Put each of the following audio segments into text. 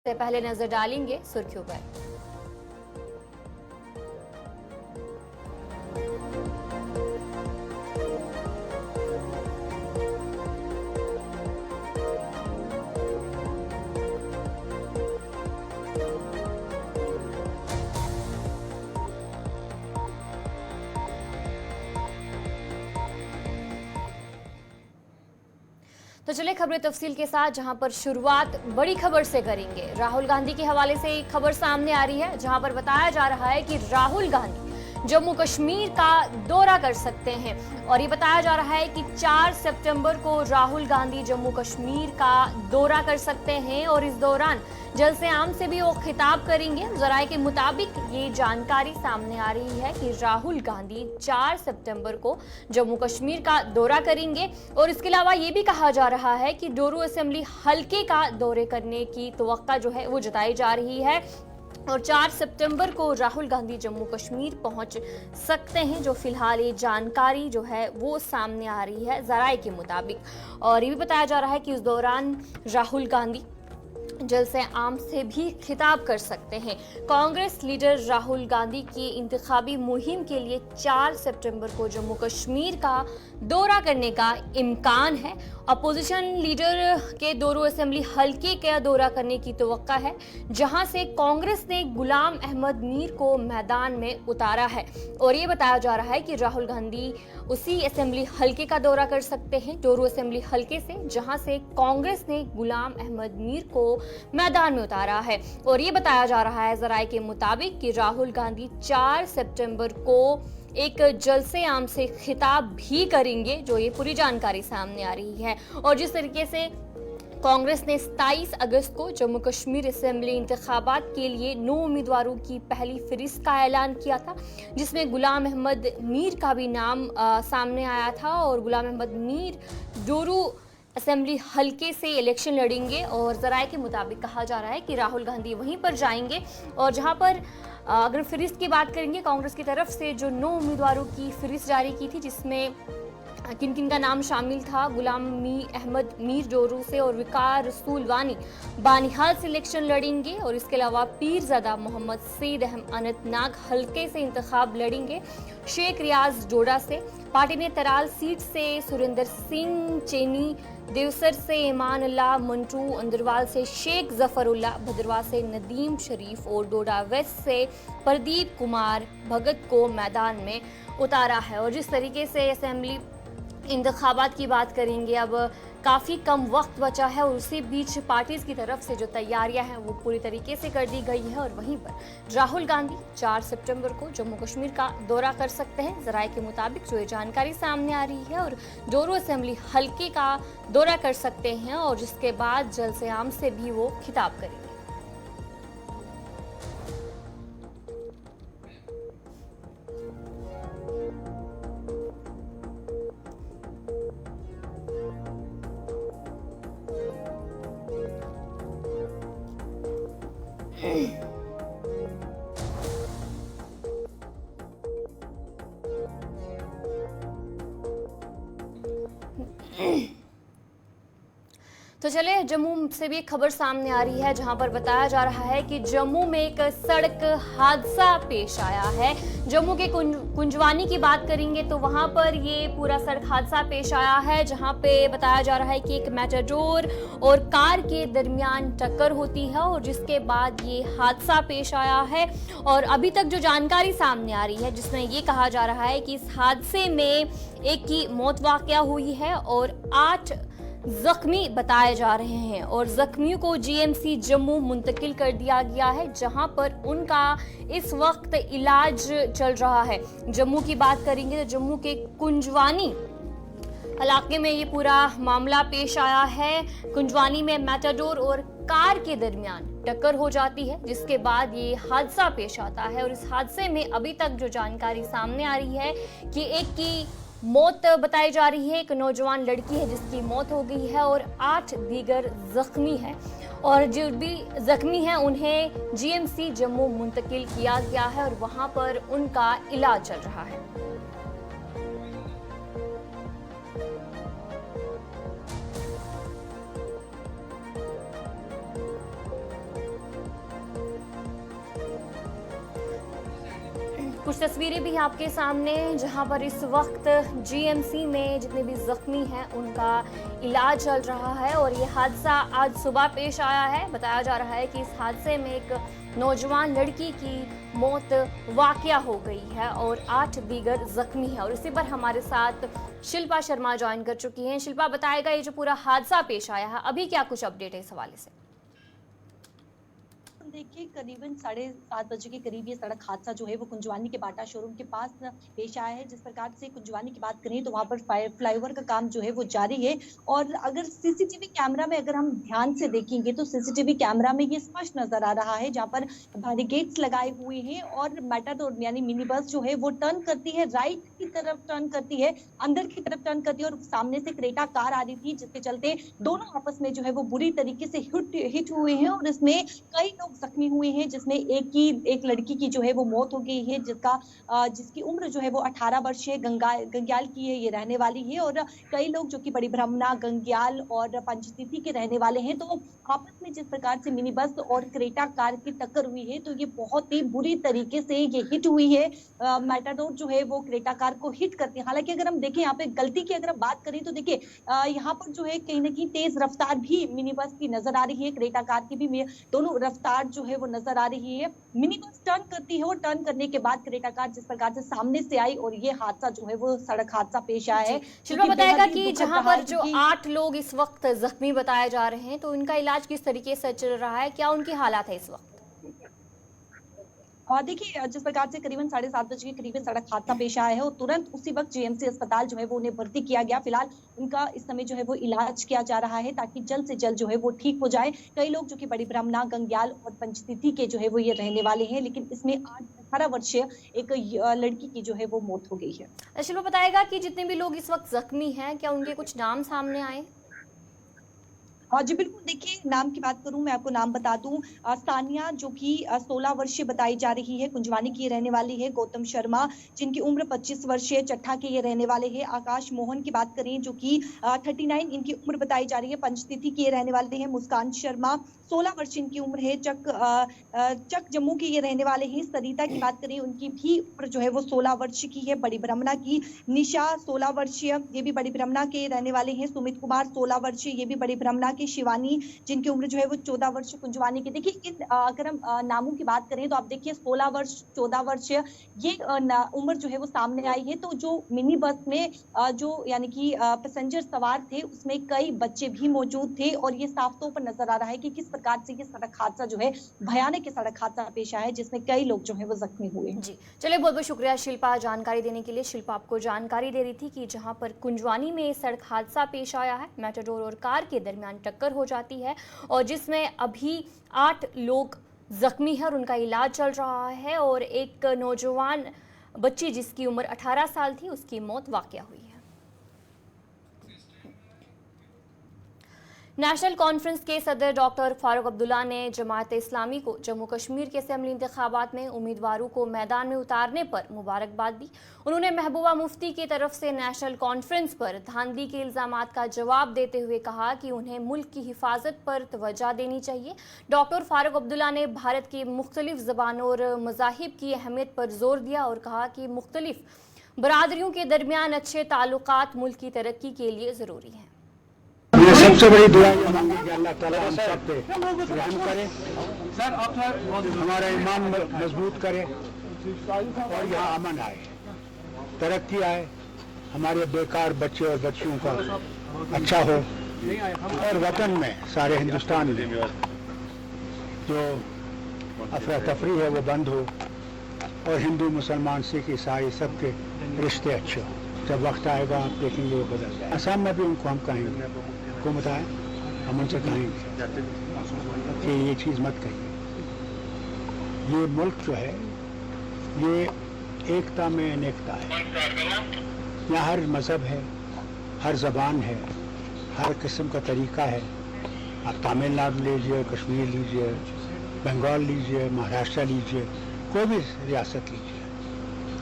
से पहले नजर डालेंगे सुर्खियों पर। तो चलिए खबरें तफसील के साथ, जहां पर शुरुआत बड़ी खबर से करेंगे। राहुल गांधी के हवाले से एक खबर सामने आ रही है, जहां पर बताया जा रहा है कि राहुल गांधी जम्मू कश्मीर का दौरा कर सकते हैं। और ये बताया जा रहा है कि 4 सितंबर को राहुल गांधी जम्मू कश्मीर का दौरा कर सकते हैं और इस दौरान जलसे आम से भी वो खिताब करेंगे। जराये के मुताबिक ये जानकारी सामने आ रही है कि राहुल गांधी 4 सितंबर को जम्मू कश्मीर का दौरा करेंगे। और इसके अलावा ये भी कहा जा रहा है कि डोरू असेंबली हल्के का दौरे करने की तवक्का जो है वो जताई जा रही है और 4 सितंबर को राहुल गांधी जम्मू कश्मीर पहुंच सकते हैं, जो फिलहाल ये जानकारी जो है वो सामने आ रही है जराये के मुताबिक। और ये भी बताया जा रहा है कि उस दौरान राहुल गांधी जलसे आम से भी खिताब कर सकते हैं। कांग्रेस लीडर राहुल गांधी की इंतखाबी मुहिम के लिए 4 सितंबर को जम्मू कश्मीर का दौरा करने का इम्कान है। अपोजिशन लीडर के डोरू असेंबली हल्के का दौरा करने की तवक्का है, जहां से कांग्रेस ने गुलाम अहमद मीर को मैदान में उतारा है। और ये बताया जा रहा है कि राहुल गांधी उसी असेंबली हल्के का दौरा कर सकते हैं, डोरू असेंबली हल्के से, जहां से कांग्रेस ने गुलाम अहमद मीर को मैदान में उतारा है। और ये बताया जा रहा है जराये के मुताबिक कि राहुल गांधी 4 सितंबर को एक जलसे आम से खिताब भी करेंगे, जो ये पूरी जानकारी सामने आ रही है। और जिस तरीके से कांग्रेस ने 27 अगस्त को जम्मू कश्मीर असेंबली इंतखाबात के लिए 9 उम्मीदवारों की पहली फहरिस्त का ऐलान किया था, जिसमें गुलाम अहमद मीर का भी नाम सामने आया था। और गुलाम अहमद मीर डोरू असेंबली हल्के से इलेक्शन लड़ेंगे और जराये के मुताबिक कहा जा रहा है कि राहुल गांधी वहीं पर जाएंगे। और जहां पर अगर फहरिस्त की बात करेंगे, कांग्रेस की तरफ से जो 9 उम्मीदवारों की फहरिस्त जारी की थी, जिसमें किन किन का नाम शामिल था, गुलाम अहमद मीर डोरू से और विकार रसूल वानी बानिहाल से इलेक्शन लड़ेंगे। और इसके अलावा पीरज़ादा मोहम्मद सईद अनंतनाग हल्के से इंतखाब लड़ेंगे। शेख रियाज डोडा से, पार्टी ने तराल सीट से सुरेंद्र सिंह चेनी, देवसर से ईमान अल्लाह मंटू, अंदरवाल से शेख जफरुल्लाह, भद्रवाह से नदीम शरीफ और डोडा वेस्ट से प्रदीप कुमार भगत को मैदान में उतारा है। और जिस तरीके से असेंबली इंतखाबात की बात करेंगे, अब काफ़ी कम वक्त बचा है और उसी बीच पार्टीज की तरफ से जो तैयारियां हैं वो पूरी तरीके से कर दी गई है। और वहीं पर राहुल गांधी 4 सितंबर को जम्मू कश्मीर का दौरा कर सकते हैं, जराये के मुताबिक जो ये जानकारी सामने आ रही है। और डोरू असेंबली हल्के का दौरा कर सकते हैं और जिसके बाद जलसे आम से भी वो खिताब करेंगे। तो चले जम्मू से भी एक खबर सामने आ रही है, जहां पर बताया जा रहा है कि जम्मू में एक सड़क हादसा पेश आया है। जम्मू के कुंजवानी की बात करेंगे तो वहां पर ये पूरा सड़क हादसा पेश आया है, जहां पे बताया जा रहा है कि एक मैटाडोर और कार के दरमियान टक्कर होती है और जिसके बाद ये हादसा पेश आया है। और अभी तक जो जानकारी सामने आ रही है, जिसमें ये कहा जा रहा है कि इस हादसे में एक की मौत वाक़या हुई है और 8 जख्मी बताए जा रहे हैं। और जख्मियों को जीएमसी जम्मू मुंतकिल कर दिया गया है, जहां पर उनका इस वक्त इलाज चल रहा है। जम्मू की बात करेंगे तो जम्मू के कुंजवानी इलाके में ये पूरा मामला पेश आया है। कुंजवानी में मैटाडोर और कार के दरमियान टक्कर हो जाती है, जिसके बाद ये हादसा पेश आता है। और इस हादसे में अभी तक जो जानकारी सामने आ रही है कि एक की मौत बताई जा रही है, एक नौजवान लड़की है जिसकी मौत हो गई है और 8 दीगर जख्मी हैं। और जो भी जख्मी हैं उन्हें जीएमसी जम्मू मुंतकिल किया गया है और वहां पर उनका इलाज चल रहा है। कुछ तस्वीरें भी आपके सामने, जहां पर इस वक्त जीएमसी में जितने भी जख्मी हैं उनका इलाज चल रहा है। और ये हादसा आज सुबह पेश आया है। बताया जा रहा है कि इस हादसे में एक नौजवान लड़की की मौत वाकया हो गई है और 8 दीगर जख्मी है। और इसी पर हमारे साथ शिल्पा शर्मा ज्वाइन कर चुकी हैं। शिल्पा, बताएगा ये जो पूरा हादसा पेश आया है, अभी क्या कुछ अपडेट है इस हवाले से? देखिए, करीबन 7:30 बजे के करीब ये सड़क हादसा जो है वो कुंजवानी के बाटा शोरूम के पास पेश आया है। जिस प्रकार से कुंजवानी की बात करें तो वहां पर फ्लाईओवर का काम जो है वो जारी है। और अगर सीसीटीवी कैमरा में अगर हम ध्यान से देखेंगे तो सीसीटीवी कैमरा में ये स्पष्ट नजर आ रहा है, जहां पर बैरिकेड्स लगाए हुए हैं और मैटाडोर यानी मिनी बस जो है वो टर्न करती है, राइट की तरफ टर्न करती है, अंदर की तरफ टर्न करती है। और सामने से क्रेटा कार आ रही थी, जिसके चलते दोनों आपस में जो है वो बुरी तरीके से हिट हुए हैं और इसमें कई लोग जख्मी हुए हैं, जिसमें एक लड़की की जो है वो मौत हो गई है, जिसकी उम्र जो है वो 18 वर्ष है, गंग्याल की है ये रहने वाली है। और कई लोग जो कि बड़ी ब्रह्मना, गंग्याल और पंचतीर्थी के रहने वाले हैं। तो आपस में जिस प्रकार से मिनी बस और क्रेटा कार की टक्कर हुई है तो ये बहुत ही बुरी तरीके से ये हिट हुई है। मैटाडोर जो है वो क्रेटा कार को हिट करती है। हालांकि अगर हम देखें यहाँ पे गलती की अगर हम बात करें तो देखिए यहाँ पर जो है कहीं ना कहीं तेज रफ्तार भी मिनी बस की नजर आ रही है, क्रेटा कार की भी दोनों रफ्तार जो है वो नजर आ रही है। मिनी बस टर्न करती है और टर्न करने के बाद क्रेटा कार जिस प्रकार से सामने से आई और ये हादसा जो है वो सड़क हादसा पेश आया है। शिल्पा, बताएगा कि जहां पर जो 8 लोग इस वक्त जख्मी बताए जा रहे हैं तो इनका इलाज किस तरीके से चल रहा है, क्या उनकी हालात है इस वक्त? और देखिए, जिस प्रकार से करीबन 7:30 बजे के करीब सड़क हादसा पेश आया है और तुरंत उसी वक्त जीएमसी अस्पताल जो है वो उन्हें भर्ती किया गया। फिलहाल उनका इस समय जो है वो इलाज किया जा रहा है ताकि जल्द से जल्द जो है वो ठीक हो जाए। कई लोग जो कि बड़ी ब्रह्मना, गंग्याल और पंचतीर्थी के जो है वो ये रहने वाले हैं, लेकिन इसमें 18 वर्षीय एक लड़की की जो है वो मौत हो गई है। शिल्पा, बताएगा कि जितने भी लोग इस वक्त जख्मी हैं क्या उनके कुछ नाम सामने आए? हाँ जी बिल्कुल, देखिए नाम की बात करूं, मैं आपको नाम बता दूं। सानिया जो कि 16 वर्षीय बताई जा रही है, कुंजवानी की रहने वाली है। गौतम शर्मा जिनकी उम्र 25 वर्षीय, चट्ठा के ये रहने वाले हैं। आकाश मोहन की बात करें जो कि 39 इनकी उम्र बताई जा रही है, पंचतीर्थी के ये रहने वाले हैं। मुस्कान शर्मा 16 वर्ष इनकी उम्र है, चक जम्मू के ये रहने वाले हैं। सरिता की बात करें उनकी भी उम्र जो है वो 16 वर्ष की है। बड़ी ब्रह्मना की निशा 16 वर्षीय, ये भी बड़ी ब्रह्मना के रहने वाले हैं। सुमित कुमार 16 वर्षीय, ये भी बड़ी ब्रह्मना की। शिवानी जिनकी उम्र जो है वो 14 वर्ष कुंजवानी की। देखिए इन अगर हम नामों की बात करें तो आप देखिए 16 वर्ष, 14 वर्ष ये उम्र जो है वो सामने आई है। तो जो मिनी बस में जो यानी कि पैसेंजर सवार थे उसमें कई बच्चे भी मौजूद थे और ये साफ तौर पर नजर आ रहा है कि किस प्रकार से ये सड़क हादसा जो है भयानक सड़क हादसा पेश आया है, जिसमें कई लोग जो है वो जख्मी हुए। जी चलिए, बहुत बहुत शुक्रिया शिल्पा जानकारी देने के लिए। शिल्पा आपको जानकारी दे रही थी कि जहां पर कुंजवानी में सड़क हादसा पेश आया है, मैटाडोर और कार के दरमियान टक्कर हो जाती है और जिसमें अभी 8 लोग जख्मी हैं और उनका इलाज चल रहा है। और एक नौजवान बच्ची जिसकी उम्र 18 साल थी उसकी मौत वाकया हुई है। नेशनल कॉन्फ्रेंस के सदर डॉक्टर फारूक अब्दुल्ला ने जमात इस्लामी को जम्मू कश्मीर के असेंबली इंतखाबात में उम्मीदवारों को मैदान में उतारने पर मुबारकबाद दी। उन्होंने महबूबा मुफ्ती की तरफ से नेशनल कॉन्फ्रेंस पर धांधली के इल्जामात का जवाब देते हुए कहा कि उन्हें मुल्क की हिफाजत पर तवज्जो देनी चाहिए। डॉक्टर फारूक अब्दुल्ला ने भारत की मुख्तलिफ ज़बानों और मज़ाहिब की अहमियत पर जोर दिया और कहा कि मुख्तलिफ बरादरियों के दरमियान अच्छे ताल्लुकात मुल्क की तरक्की के लिए ज़रूरी हैं। ये सबसे बड़ी दुआ ये मांगे कि अल्लाह ताला हम सब पे रहम करे, हमारा ईमान मजबूत करे और यहाँ अमन आए, तरक्की आए, हमारे बेकार बच्चे और बच्चियों का अच्छा हो और वतन में सारे हिंदुस्तान में जो अफरा तफरी है वो बंद हो और हिंदू मुसलमान सिख ईसाई सबके रिश्ते अच्छे हो। जब वक्त आएगा आप देखेंगे वो बदल जाए। असम में भी उनको हम कहेंगे, हुकूमत आए हम उनसे कहेंगे कि ये चीज़ मत कहिए। ये मुल्क जो है ये एकता में अनेकता है, यहाँ हर मज़हब है, हर ज़बान है, हर किस्म का तरीका है। आप तमिलनाडु लीजिए, कश्मीर लीजिए, बंगाल लीजिए, महाराष्ट्र लीजिए, कोई भी रियासत लीजिए,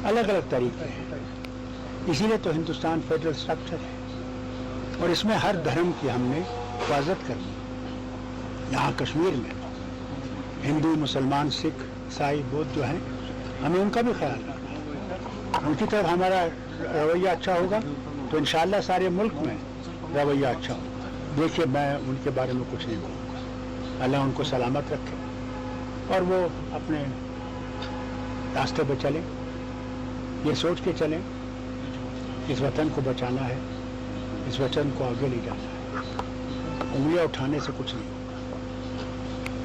अलग अलग तरीके हैं। इसीलिए तो हिंदुस्तान फेडरल स्ट्रक्चर है और इसमें हर धर्म की हमने हिफाजत करनी। यहाँ कश्मीर में हिंदू, मुसलमान, सिख, ईसाई, बौद्ध जो हैं हमें उनका भी ख्याल रखना है। उनकी तरफ हमारा रवैया अच्छा होगा तो इंशाअल्लाह सारे मुल्क में रवैया अच्छा होगा। देखिए, मैं उनके बारे में कुछ नहीं बोलूँगा। अल्लाह उनको सलामत रखे और वो अपने रास्ते पे चलें, ये सोच के चलें इस वतन को बचाना है, इस वतन को आगे ले जाना है। उंगलियां उठाने से कुछ नहीं होगा,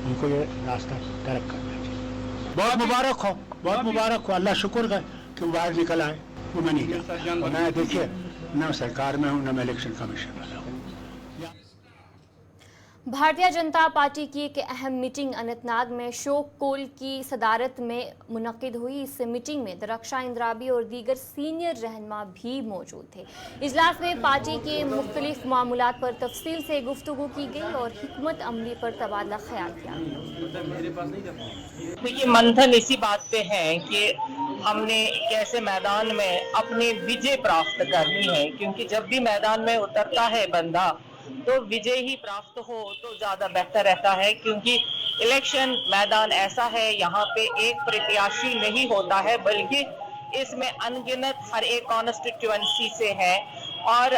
उनको ये रास्ता तरक करना चाहिए। बहुत मुबारक हो, बहुत मुबारक हो। अल्लाह शुक्र है कि वो बाहर निकल आए। वो मैं नहीं जानता, मैं देखिए न सरकार में हूँ न मैं इलेक्शन कमीशन वाला हूँ। भारतीय जनता पार्टी की एक अहम मीटिंग अनंतनाग में शोक कोल की सदारत में मुनक्किद हुई। इस मीटिंग में दरख्शां इंद्राबी और दीगर सीनियर रहनुमा भी मौजूद थे। इजलास में पार्टी के मुख्तलिफ मामलात पर तफसील से गुफ्तगू की गई और हिकमत अमली पर तबादला ख्याल किया गया। देखिए, मंथन इसी बात पे है कि हमने कैसे मैदान में अपनी विजय प्राप्त करनी है, क्योंकि जब भी मैदान में उतरता है बंदा तो विजय ही प्राप्त हो तो ज्यादा बेहतर रहता है। क्योंकि इलेक्शन मैदान ऐसा है, यहाँ पे एक प्रत्याशी नहीं होता है बल्कि इसमें अनगिनत हर एक कॉन्स्टिट्यूएंसी से है। और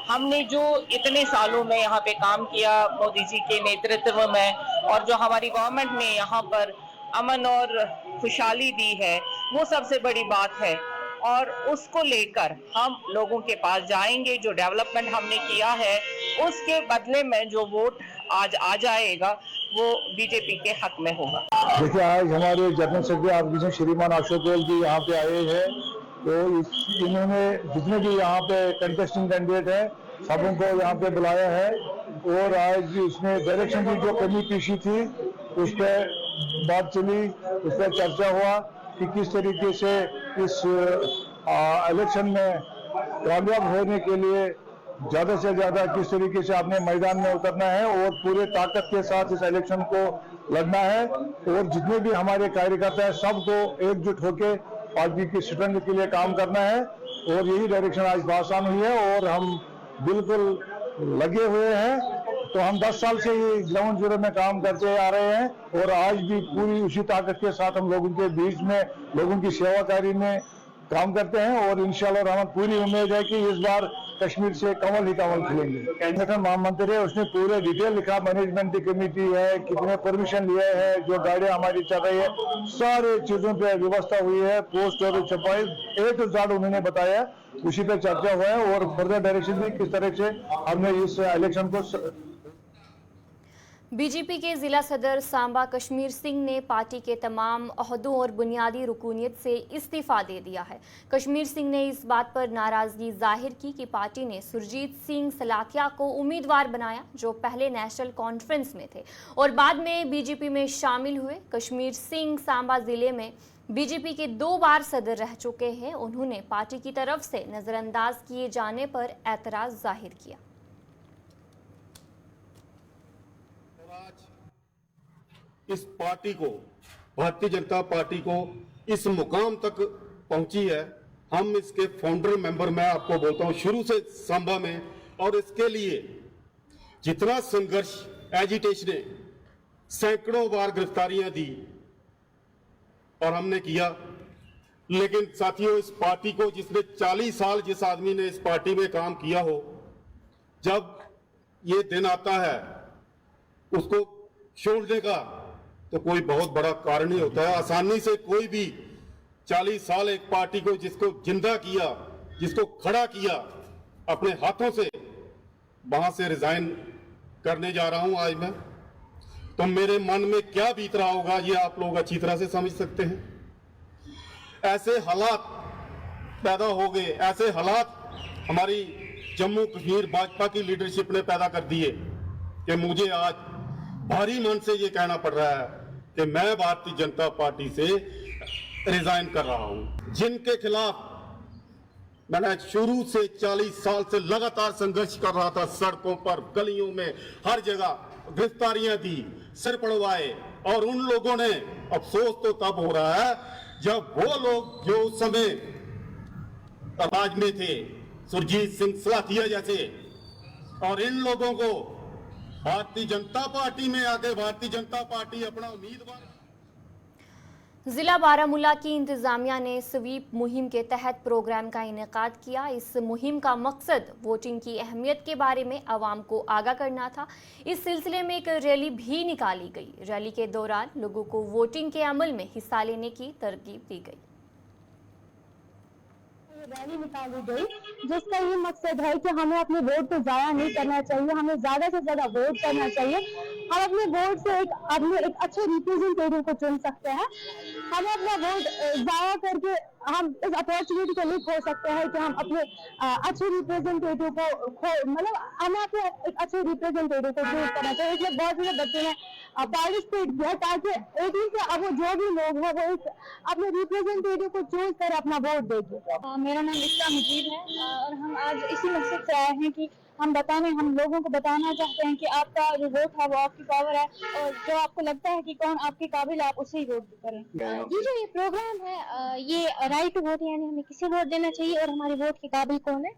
हमने जो इतने सालों में यहाँ पे काम किया मोदी जी के नेतृत्व में, और जो हमारी गवर्नमेंट ने यहाँ पर अमन और खुशहाली दी है, वो सबसे बड़ी बात है। और उसको लेकर हम लोगों के पास जाएंगे। जो डेवलपमेंट हमने किया है उसके बदले में जो वोट आज आ जाएगा वो बीजेपी के हक में होगा। देखिए, आज हमारे जनरल सेक्रेटरी आप श्रीमान अशोक गोयल जी यहाँ पे आए हैं, तो इन्होंने जितने भी यहाँ पे कंटेस्टिंग कैंडिडेट हैं सबों को यहाँ पे बुलाया है। और आज इसमें डायरेक्शन की जो कमी पीछी थी उस पर बात चली, उस पर चर्चा हुआ कि किस तरीके से इस इलेक्शन में कामयाब होने के लिए ज्यादा से ज्यादा किस तरीके से आपने मैदान में उतरना है और पूरे ताकत के साथ इस इलेक्शन को लड़ना है। और जितने भी हमारे कार्यकर्ता हैं सबको एकजुट होकर पार्टी की स्ट्रेंथ के लिए काम करना है। और यही डायरेक्शन आज भाषण हुई है और हम बिल्कुल लगे हुए हैं। तो हम 10 साल से ही ग्राउंड जीरो में काम करते आ रहे हैं और आज भी पूरी उसी ताकत के साथ हम लोगों के बीच में लोगों की सेवाकारी में काम करते हैं। और इंशाल्लाह हमें पूरी उम्मीद है कि इस बार कश्मीर से कमल ही कमल खिलेंगे। संगठन महामंत्री है, उसने पूरे डिटेल लिखा, मैनेजमेंट की कमेटी है, कितने परमिशन लिए हैं, जो गाड़ियां हमारी चल रही है, सारे चीजों पे व्यवस्था हुई है, पोस्ट और छपाई A to Z उन्होंने बताया, उसी पे चर्चा हुआ है। और फर्दर डायरेक्शन भी किस तरह से हमने इस इलेक्शन को। बीजेपी के जिला सदर सांबा कश्मीर सिंह ने पार्टी के तमाम ओहदों और बुनियादी रुकूनियत से इस्तीफा दे दिया है। कश्मीर सिंह ने इस बात पर नाराजगी जाहिर की कि पार्टी ने सुरजीत सिंह सलाथिया को उम्मीदवार बनाया, जो पहले नेशनल कॉन्फ्रेंस में थे और बाद में बीजेपी में शामिल हुए। कश्मीर सिंह सांबा जिले में बीजेपी के 2 बार सदर रह चुके हैं। उन्होंने पार्टी की तरफ से नजरअंदाज किए जाने पर एतराज जाहिर किया। इस पार्टी को, भारतीय जनता पार्टी को इस मुकाम तक पहुंची है। हम इसके फाउंडर मेंबर, मैं आपको बोलता हूं शुरू से सांबा में, और इसके लिए जितना संघर्ष, एजिटेशन, सैकड़ों बार गिरफ्तारियां दी और हमने किया। लेकिन साथियों, इस पार्टी को जिसने 40 साल जिस आदमी ने इस पार्टी में काम किया हो, जब ये दिन आता है उसको छोड़ने का तो कोई बहुत बड़ा कारण नहीं होता है। आसानी से कोई भी 40 साल एक पार्टी को जिसको जिंदा किया, जिसको खड़ा किया अपने हाथों से, वहां से रिजाइन करने जा रहा हूं आज मैं, तो मेरे मन में क्या बीत रहा होगा ये आप लोग अच्छी तरह से समझ सकते हैं। ऐसे हालात पैदा हो गए, ऐसे हालात हमारी जम्मू कश्मीर भाजपा की लीडरशिप ने पैदा कर दिए कि मुझे आज भारी मन से ये कहना पड़ रहा है कि मैं भारतीय जनता पार्टी से रिजाइन कर रहा हूं। जिनके खिलाफ मैंने शुरू से 40 साल से लगातार संघर्ष कर रहा था, सड़कों पर, गलियों में, हर जगह गिरफ्तारियां दी, सिर पड़वाए, और उन लोगों ने, अफसोस तो तब हो रहा है जब वो लोग जो उस समय राज में थे, सुरजीत सिंह सलाथिया जैसे, और इन लोगों को भारतीय जनता पार्टी में आके भारतीय जनता पार्टी अपना उम्मीदवार। जिला बारामूला की इंतजामिया ने स्वीप मुहिम के तहत प्रोग्राम का इनेकाद किया। इस मुहिम का मकसद वोटिंग की अहमियत के बारे में आवाम को आगाह करना था। इस सिलसिले में एक रैली भी निकाली गई। रैली के दौरान लोगों को वोटिंग के अमल में हिस्सा लेने की तरकीब दी गई। रैली निकाली गई जिसका ये मकसद है कि हमें अपने वोट को जाया नहीं करना चाहिए, हमें ज्यादा से ज्यादा वोट करना चाहिए। हम अपने वोट से एक अच्छे रिप्रेजेंटेटिव को चुन सकते हैं। हमें अपना वोट जाया करके हम इस अपॉर्चुनिटी को लिख हो सकते हैं कि हम अपने अच्छे रिप्रेजेंटेटिव को मतलब हमें अपने एक अच्छे रिप्रेजेंटेटिव को चूज करना चाहिए। इसलिए बहुत सारे बच्चों ने पार्टिसिपेट किया ताकि 18 से अब जो भी लोग हैं वो अपने रिप्रेजेंटेटिव को चूज कर अपना वोट देंगे। मेरा नाम इस्ला मुजीब है और हम आज इसी मकसद से आए हैं कि हम लोगों को बताना चाहते हैं कि आपका जो वोट है वो आपकी पावर है और जो आपको लगता है कि कौन आपके काबिल है आप उसे ही वोट करें। ये जो ये प्रोग्राम है ये राइट टू वोट यानी हमें किसे वोट देना चाहिए और हमारे वोट के काबिल कौन है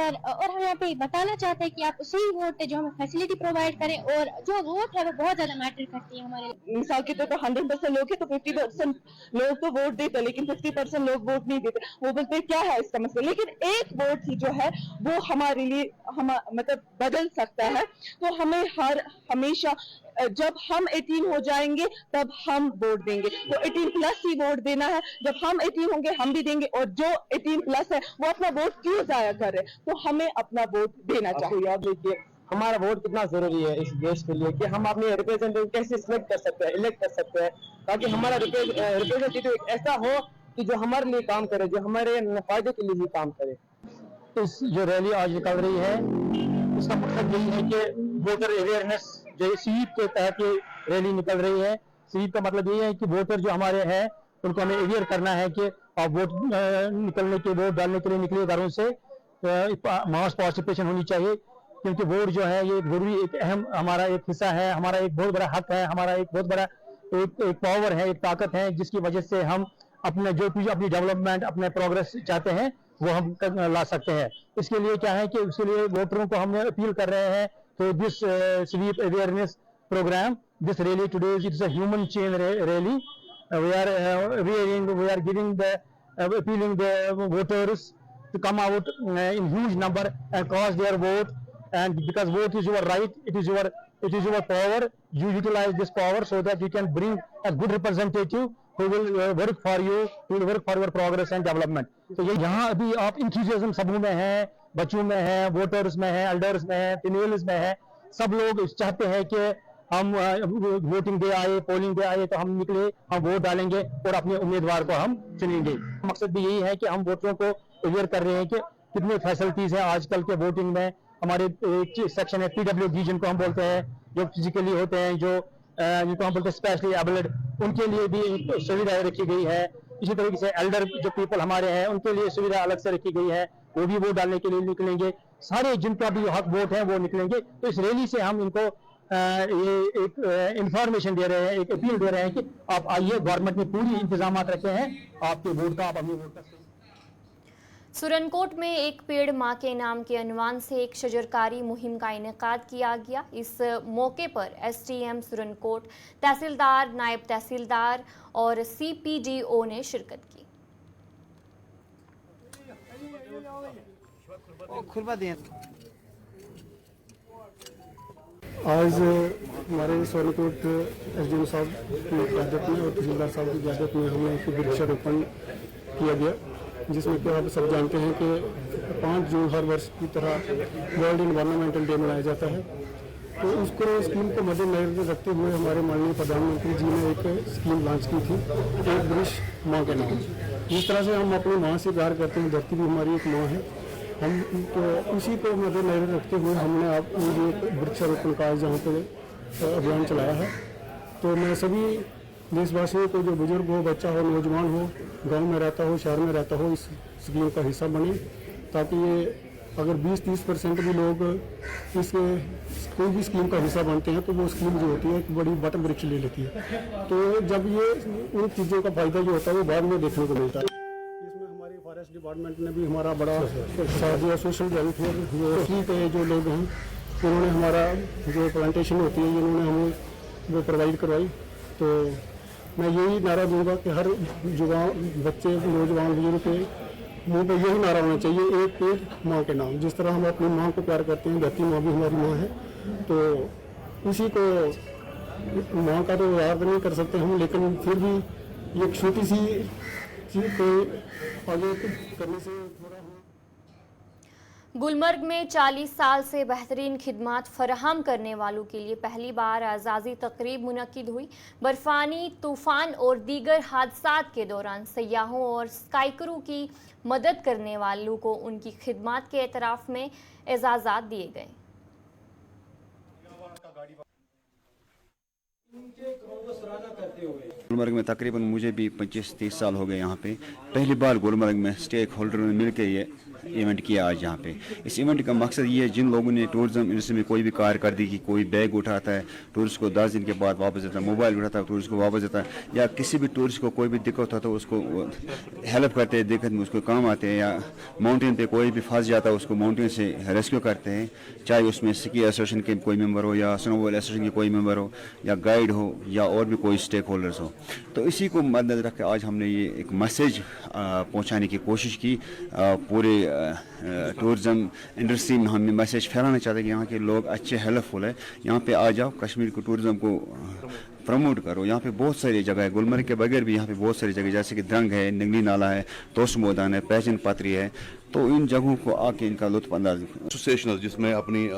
और हम यहाँ पे बताना चाहते हैं कि आप उसे ही वोट दें जो हमें फैसिलिटी प्रोवाइड करें और जो वोट है वो बहुत ज्यादा मैटर करती है हमारे लिए। मिसाल के तौर पर 100% लोग हैं तो 50% लोग तो वोट देते हैं लेकिन 50% लोग वोट नहीं देते। वो बोलते हैं क्या है इसका मसला, लेकिन एक वोट ही जो है वो हमारे लिए मतलब बदल सकता है। तो हमें हमेशा जब हम 18 हो जाएंगे तब हम वोट देंगे, तो 18 प्लस ही वोट देना है। जब हम 18 होंगे हम भी देंगे और जो 18 प्लस है वो अपना वोट क्यों जाया कर रहे, तो हमें अपना वोट देना चाहिए। याद रखिए हमारा वोट कितना जरूरी है इस देश के लिए कि हम अपने रिप्रेजेंटेटिव कैसे सिलेक्ट कर सकते हैं, इलेक्ट कर सकते हैं, ताकि हमारा रिप्रेजेंटेटिव एक ऐसा हो कि जो हमारे लिए काम करे, जो हमारे फायदे के लिए ही काम करे। इस जो रैली आज निकल रही है इसका मकसद यही है कि वोटर अवेयरनेस जो स्वीप के तहत ये रैली निकल रही है। स्वीप का मतलब यही है कि वोटर जो हमारे हैं उनको हमें अवेयर करना है कि आप वोट वोट डालने के लिए निकले घरों से मास पार्टिसिपेशन होनी चाहिए, क्योंकि वोट जो है ये जरूरी एक अहम हमारा एक हिस्सा है, हमारा एक बहुत बड़ा हक है, हमारा एक बहुत बड़ा एक पावर है, एक ताकत है जिसकी वजह से हम अपने जो कुछ अपनी डेवलपमेंट अपने प्रोग्रेस चाहते हैं वो हम ला सकते हैं। इसके लिए क्या है कि उसके लिए वोटरों को हम अपील कर रहे हैं तो this sweep awareness program, this rally today it's a human chain rally. We are giving appealing the voters to come out in huge number and cast their vote, and because vote is your right, it is your power. You utilize this power so that you can bring a good representative who will work for you, who will work for your progress and development. तो ये यहाँ अभी आप enthusiasm समूह में हैं, बच्चों में हैं, वोटर्स में हैं, एल्डर्स में हैं, फीमेल्स में हैं, सब लोग चाहते हैं कि हम वोटिंग डे आए, पोलिंग डे आए तो हम निकले, हम वोट डालेंगे और अपने उम्मीदवार को हम चुनेंगे। मकसद भी यही है कि हम वोटरों को अवेयर कर रहे हैं कि कितने फैसिलिटीज हैं आजकल के वोटिंग में। हमारे एक सेक्शन है PWD जिनको हम बोलते हैं, जो फिजिकली होते हैं, जो जिनको हम बोलते हैं स्पेशली एबल्ड, उनके लिए भी सुविधाएं रखी गई है। इसी तरीके से एल्डर जो पीपल हमारे हैं उनके लिए सुविधा अलग से रखी गई है, वो भी वोट डालने के लिए निकलेंगे। सारे जिनका भी हक वोट है वो निकलेंगे। तो इस रैली से हम इनको ये एक इंफॉर्मेशन दे रहे हैं, एक अपील दे रहे हैं कि आप आइए, गवर्नमेंट ने पूरी इंतजाम रखे हैं आपके वोट का, आप अपने वोट का। सुरनकोट में एक पेड़ मां के नाम के अनुमान से एक शजरकारी मुहिम का इनेकाद किया गया। इस मौके पर STM सुरनकोट, तहसीलदार, नायब तहसीलदार और CPDO ने शिरकत की। आज हमारे सोनीकोट SDM साहब की क़यादत में और तहसीलदार साहब की क़यादत में हमें एक वृक्षारोपण किया गया, जिसमें कि आप सब जानते हैं कि 5 जून हर वर्ष की तरह वर्ल्ड एनवायरनमेंटल डे मनाया जाता है। तो उसको स्कीम को मद्देनजर रखते हुए हमारे माननीय प्रधानमंत्री जी ने एक स्कीम लॉन्च की थी, एक वृक्ष माँ के नाम। जिस तरह से हम अपनी माँ से प्यार करते हैं, धरती भी हमारी एक माँ है, हम तो उसी को मद्देनजर रखते हुए हमने आप ये वृक्षारोपण का जहाँ पर अभियान चलाया है। तो मैं सभी देशवासियों को, जो बुजुर्ग हो, बच्चा हो, नौजवान हो, गांव में रहता हो, शहर में रहता हो, इस स्कीम का हिस्सा बने, ताकि ये अगर 20-30% भी लोग इस कोई भी स्कीम का हिस्सा बनते हैं तो वो स्कीम जो होती है एक बड़ी बट वृक्ष ले लेती है। तो जब ये उन चीज़ों का फायदा जो होता है वो बाद में देखने को मिलता है। इसमें हमारे फॉरेस्ट डिपार्टमेंट ने भी हमारा बड़ा साथ दिया। सोशल वेलफेयर जो फ्री के जो लोग हैं उन्होंने हमारा जो प्लांटेशन होती है इन्होंने हमें वो प्रोवाइड करवाई। तो मैं यही नारा दूंगा कि हर युवा बच्चे नौजवान बुजुर्ग के मुंह पे यही नारा होना चाहिए, एक पेड़ माँ के नाम। जिस तरह हम अपनी माँ को प्यार करते हैं, धरती माँ भी हमारी माँ है, तो उसी को माँ का तो याद नहीं कर सकते हम, लेकिन फिर भी एक छोटी सी चीज को आगे करने से थोड़ा। गुलमर्ग में 40 साल से बेहतरीन खिदमात फराहम करने वालों के लिए पहली बार आज़ादी तकरीब मुनक्किद हुई। बर्फानी तूफान और दीगर हादसात के दौरान सयाहों और स्काई क्रू की मदद करने वालों को उनकी खिदमात के एतराफ़ में एजाज़ात दिए गए। गुलमर्ग में तकरीबन मुझे भी 25-30 साल हो गए यहाँ पे। पहली बार गुलमर्ग में स्टेक होल्डर ने मिलकर ये इवेंट किया आज यहाँ पे। इस इवेंट का मकसद ये है, जिन लोगों ने टूरिज्म इंडस्ट्री में कोई भी कार्य कर दी कि कोई बैग उठाता है टूरिस्ट को 10 दिन के बाद वापस देता है, मोबाइल उठाता है टूरिस्ट को वापस देता है, या किसी भी टूरिस्ट को कोई भी दिक्कत होता है तो उसको हेल्प करते हैं, दिक्कत में उसको काम आते हैं, या माउंटेन पे कोई भी फंस जाता है उसको माउंटेन से रेस्क्यू करते हैं, चाहे उसमें स्की एसोसिएशन के कोई मेंबर हो या स्नोबॉल एसोसिएशन के कोई मेंबर हो या गाइड हो या और भी कोई स्टेक होल्डर्स हो। तो इसी को मद्देनजर रख के आज हमने ये एक मैसेज पहुँचाने की कोशिश की। पूरे टूरिज्म इंडस्ट्री में हम मैसेज फैलाना चाहते हैं कि यहाँ के लोग अच्छे हेल्पफुल है, यहाँ पे आ जाओ, कश्मीर को टूरिज्म को प्रमोट करो। यहाँ पे बहुत सारी जगह है, गुलमर्ग के बगैर भी यहाँ पे बहुत सारी जगह जैसे कि द्रंग है, निगली नाला है, तोश मैदान है, पहचान पत्री है, तो इन जगहों को आके इनका लुत्फ अंदाज। एसोसिएशन जिसमें अपनी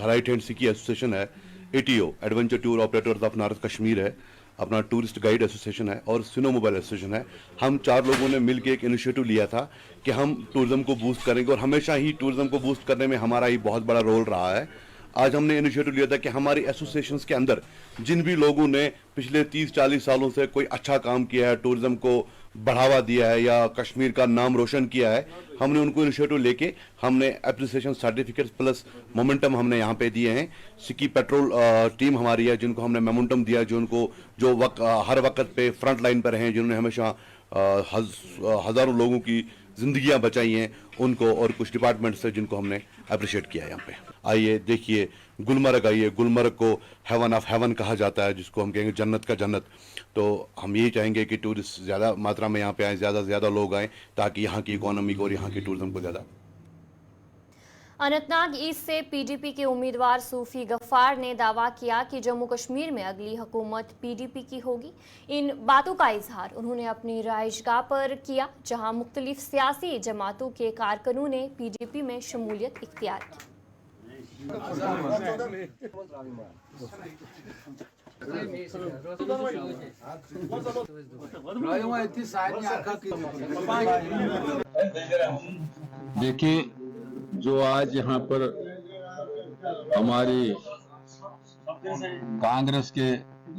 राइट हैंड सिकी एसोसिएशन है, ATO adventure tour operators of north Kashmir है, अपना टूरिस्ट गाइड एसोसिएशन है और स्नो मोबाइल एसोसिएशन है। हम 4 लोगों ने मिलकर एक इनिशिएटिव लिया था कि हम टूरिज्म को बूस्ट करेंगे, और हमेशा ही टूरिज्म को बूस्ट करने में हमारा ही बहुत बड़ा रोल रहा है। आज हमने इनिशिएटिव लिया था कि हमारी एसोसिएशंस के अंदर जिन भी लोगों ने पिछले 30-40 सालों से कोई अच्छा काम किया है, टूरिज्म को बढ़ावा दिया है या कश्मीर का नाम रोशन किया है, हमने उनको इनिशिएटिव लेके हमने एप्रिसिएशन सर्टिफिकेट्स प्लस मोमेंटम हमने यहाँ पे दिए हैं। सिक्की पेट्रोल टीम हमारी है जिनको हमने मोमेंटम दिया, जो हर वक्त पे फ्रंट लाइन पर हैं, जिन्होंने हमेशा हज़ारों लोगों की जिंदगियां बचाई हैं उनको, और कुछ डिपार्टमेंट से जिनको हमने अप्रिशिएट किया है यहाँ पे। आइए देखिए गुलमर्ग, आइए गुलमर्ग को हेवन ऑफ हेवन कहा जाता है, जिसको हम कहेंगे जन्नत का जन्नत। तो हम यही चाहेंगे कि टूरिस्ट ज़्यादा मात्रा में यहाँ पे आए, ज़्यादा से ज़्यादा लोग आएँ, ताकि यहाँ की इकोनॉमी को और यहाँ की टूरिज्म को ज़्यादा। अनंतनाग ईस्ट से PDP के उम्मीदवार सूफी गफ्फार ने दावा किया कि जम्मू कश्मीर में अगली हुकूमत PDP की होगी। इन बातों का इजहार उन्होंने अपनी रहायशगाह पर किया, जहां मुख्तलिफ सियासी जमातों के कारकुनों ने PDP में शमूलियत इख्तियार की। देखिए, जो आज यहाँ पर हमारी कांग्रेस के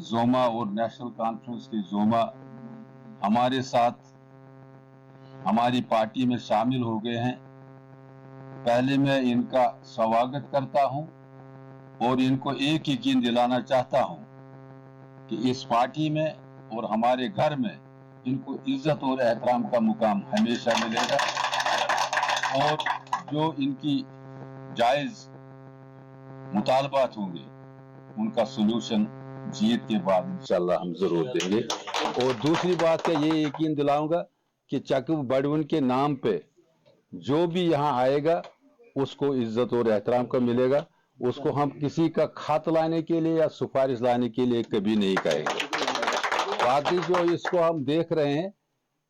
जोमा और नेशनल कॉन्फ्रेंस के जोमा हमारे साथ हमारी पार्टी में शामिल हो गए हैं, पहले मैं इनका स्वागत करता हूं और इनको एक यकीन दिलाना चाहता हूं कि इस पार्टी में और हमारे घर में इनको इज्जत और एहतराम का मुकाम हमेशा मिलेगा, और जो इनकी जायज मुतालबात होंगे उनका सलूशन जीत के बाद इंशाल्लाह हम जरूर देंगे। और दूसरी बात का ये यकीन दिलाऊंगा कि चकब बड़वन के नाम पे जो भी यहाँ आएगा उसको इज्जत और एहतराम का मिलेगा, उसको हम किसी का खत लाने के लिए या सिफारिश लाने के लिए कभी नहीं कहेंगे। बाकी जो इसको हम देख रहे हैं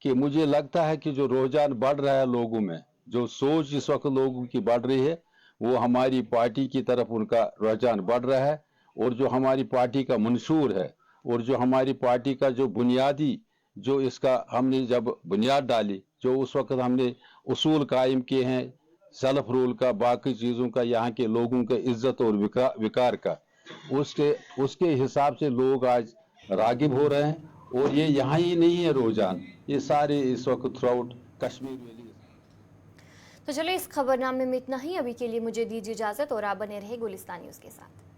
कि मुझे लगता है कि जो रुझान बढ़ रहा है लोगों में, जो सोच इस वक्त लोगों की बढ़ रही है, वो हमारी पार्टी की तरफ उनका रुझान बढ़ रहा है, और जो हमारी पार्टी का मंशूर है और जो हमारी पार्टी का जो बुनियादी जो इसका हमने जब बुनियाद डाली, जो उस वक्त हमने उसूल कायम किए हैं सेल्फ रूल का, बाकी चीज़ों का, यहाँ के लोगों के इज्जत और विकार का, उसके हिसाब से लोग आज रागिब हो रहे हैं। और ये यहाँ ही नहीं है रुझान, ये सारे इस वक्त थ्रू आउट कश्मीर में। तो चलिए इस खबरनामे में इतना ही। अभी के लिए मुझे दीजिए इजाजत और आप बने रहे गुलिस्तान न्यूज़ के साथ।